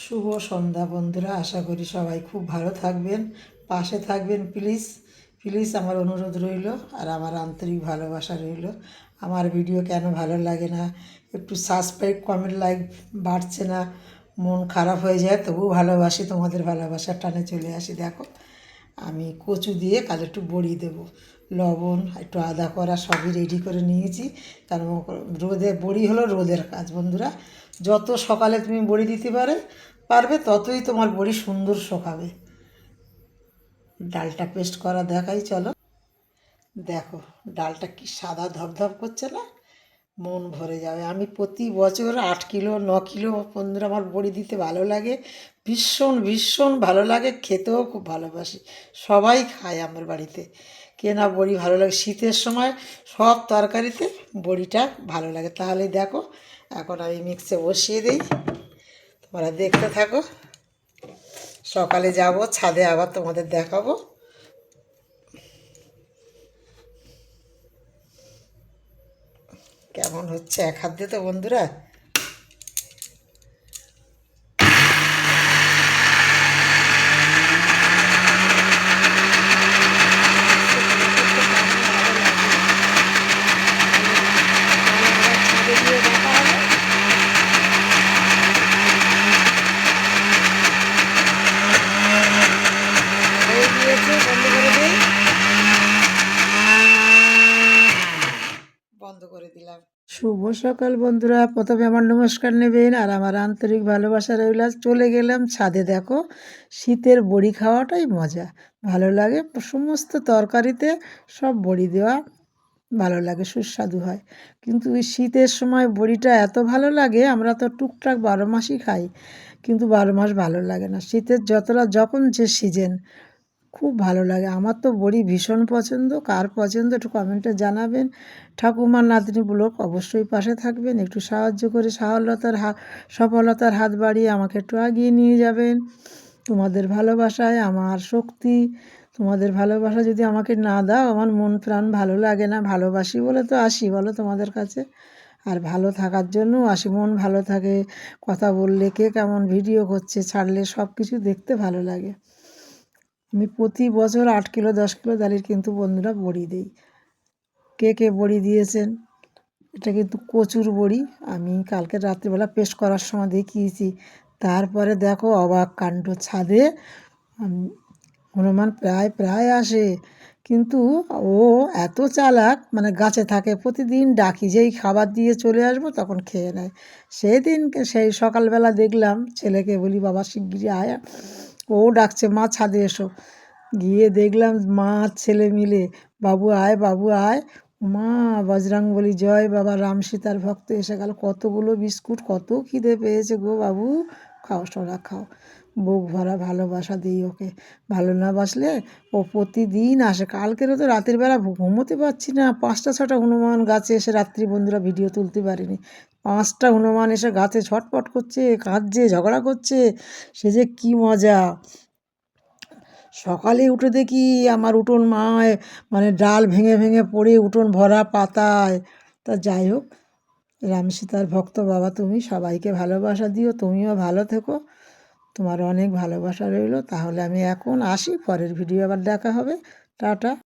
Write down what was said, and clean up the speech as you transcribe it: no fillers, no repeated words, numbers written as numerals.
শুভ সন্ধ্যা বন্ধুরা, আশা করি সবাই খুব ভালো থাকবেন, পাশে থাকবেন। প্লিজ প্লিজ আমার অনুরোধ রইল আর আমার আন্তরিক ভালোবাসা রইল। আমার ভিডিও কেন ভালো লাগে না, একটু সাবস্ক্রাইব কমেন্ট লাইক বাড়ছে না, মন খারাপ হয়ে যায়, তবুও ভালোবাসি, তোমাদের ভালোবাসার টানে চলে আসি। দেখো আমি কচু দিয়ে কাল একটু বড়ি দেবো, লবণ একটু আদা করা সবই রেডি করে নিয়েছি। কারণ রোদে বড়ি হলো রোদের কাজ বন্ধুরা, যত সকালে তুমি বড়ি দিতে পারবে ততই তোমার বড়ি সুন্দর শোকাবে। ডালটা পেস্ট করা দেখাই, চলো। দেখো ডালটা কি সাদা ধপধপ করছে না, মন ভরে যাবে। আমি প্রতি বছর 8 কিলো 9 কিলো বন্ধুরা আমার বড়ি দিতে ভালো লাগে, ভীষণ ভীষণ ভালো লাগে, খেতেও খুব ভালোবাসি, সবাই খায় আমার বাড়িতে। কেনা বড়ি ভালো লাগে, শীতের সময় সব তরকারিতে বড়িটা ভালো লাগে। তাহলে দেখো এখন আমি মিক্সে বসিয়ে দিই, তোমরা দেখতে থাকো। সকালে যাব ছাদে, আবার তোমাদের দেখাবো কেমন হচ্ছে। এক হাত দিয়ে তো বন্ধুরা বন্ধ করে দিলাম। শুভ সকাল বন্ধুরা, প্রথমে আমার নমস্কার নেবেন আর আমার আন্তরিক ভালোবাসা রইল। চলে গেলাম ছাদে। দেখো শীতের বড়ি খাওয়াটাই মজা, ভালো লাগে। সমস্ত তরকারিতে সব বড়ি দেওয়া ভালো লাগে, সুস্বাদু হয়। কিন্তু এই শীতের সময় বড়িটা এত ভালো লাগে, আমরা তো টুকটাক 12 মাসই খাই, কিন্তু 12 মাস ভালো লাগে না। শীতের যতটা যখন যে সিজন খুব ভালো লাগে। আমার তো বড়ি ভীষণ পছন্দ, কার পছন্দ একটু কমেন্টে জানাবেন। ঠাকুমার নাতনি ব্লগ অবশ্যই পাশে থাকবেন, একটু সাহায্য করে সফলতার হাত বাড়িয়ে আমাকে একটু এগিয়ে নিয়ে যাবেন। তোমাদের ভালোবাসায় আমার শক্তি, তোমাদের ভালোবাসা যদি আমাকে না দাও আমার মন প্রাণ ভালো লাগে না। ভালোবাসি বলে তো আসি বলো তোমাদের কাছে, আর ভালো থাকার জন্য আসি। মন ভালো থাকে, কথা বললে, কে কেমন ভিডিও করছে ছাড়লে সব কিছু দেখতে ভালো লাগে। আমি প্রতি বছর 8 কিলো 10 কিলো ডালের কিন্তু বন্ধুরা বড়ি দিই। কে কে বড়ি দিয়েছেন? এটা কিন্তু কচুর বড়ি, আমি কালকে রাত্রিবেলা পেস্ট করার সময় দেখিয়েছি। তারপরে দেখো অবাক কাণ্ড, ছাদে হনুমান প্রায় প্রায় আসে, কিন্তু ও এত চালাক, মানে গাছে থাকে, প্রতিদিন ডাকি যেই খাবার দিয়ে চলে আসবো তখন খেয়ে নেয়। সেই সকালবেলা দেখলাম ছেলেকে বলি বাবা শিগগিরই আয়, ও ডাকছে মা ছাদে এসো। গিয়ে দেখলাম মা আর ছেলে মিলে বাবু আয় বাবু আয়। মা বজরংবলী জয়, বাবা রাম সীতার ভক্ত এসে গেল। কতগুলো বিস্কুট, কত খিদে পেয়েছে গো বাবু, খাও সোনা খাও। বুক ভরা ভালোবাসা দিই ওকে, ভালো না বাসলে ও প্রতিদিন আসে। কালকেরও তো রাতের বেলা ঘুমোতে পারছি না, 5টা 6টা হনুমান গাছে এসে, রাত্রি বন্ধুরা ভিডিও তুলতে পারিনি, 5টা হনুমান এসে গাছে ছটপট করছে, কাঁদছে, ঝগড়া করছে, সে যে কী মজা। সকালে উঠে দেখি আমার উঠোন মায়, মানে ডাল ভেঙে ভেঙে পড়ে উঠোন ভরা পাতায়। তা যাই হোক, রাম সীতার ভক্ত বাবা তুমি সবাইকে ভালোবাসা দিও, তুমিও ভালো থেকো, তোমার অনেক ভালোবাসা রইলো। তাহলে আমি এখন আসি, পরের ভিডিও আবার দেখা হবে। টাটা।